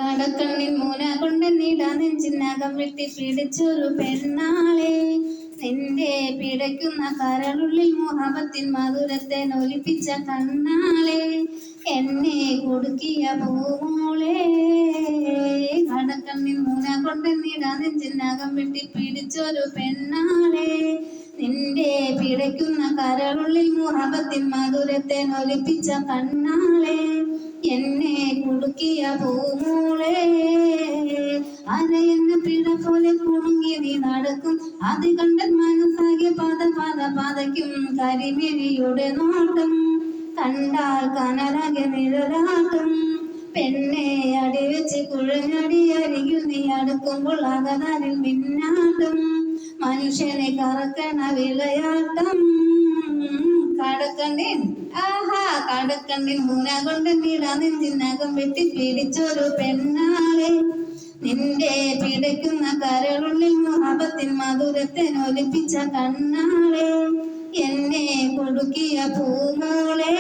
കടക്കണ്ണിൻ മൂന കൊണ്ടെന്നിടാ നെഞ്ചിനകം വെട്ടി പിടിച്ചൊരു പെണ്ണാളെ നിന്റെ പിടയ്ക്കുന്ന കരളുള്ളിൽ മുഹബത്തിൻ മധുരത്തെ നൊലിപ്പിച്ച കണ്ണാളെ എന്നെ കൊടുക്കിയ പൂമോളെ കടക്കണ്ണിൻ മൂന കൊണ്ടെന്നിടാ നെഞ്ചിനകം വെട്ടി പിടിച്ചൊരു പെണ്ണാളെ നിന്റെ പിടയ്ക്കുന്ന കരളുള്ളിൽ മുഹബത്തിൻ മധുരത്തെ നൊലിപ്പിച്ച കണ്ണാളെ എന്നെ കുടുക്കിയ പൂമോളെ അരയെന്ന പിട പോലെ കുടുങ്ങി നീ നടക്കും അത് കണ്ടൻ മനസ്സാകെ പതയ്ക്കും കരിമിഴിയുടെ നോട്ടം കണ്ടാൽ കനലാകെ നിഴലാകും പെണ്ണെ അടിവെച്ച് കുഴഞ്ഞടി അരികിൽ നീ അടുക്കുമ്പോൾ അകതാരിൽ മിന്നാട്ടം മനുഷ്യനെ കറക്കണ വിളയാട്ടം കടക്കണ്ണിൻ കടക്കണ്ണിൻ മൂന കൊണ്ടെന്നിടാ നെഞ്ചിനകം വെട്ടി പിടിച്ചൊരു പെണ്ണാളെ നിന്റെ പിടയ്ക്കുന്ന കരളുള്ളിൽ മുഹബത്തിൻ മധുരത്തെ നൊലിപ്പിച്ച കണ്ണാളെ എന്നെ കൊടുക്കിയ പൂമോളെ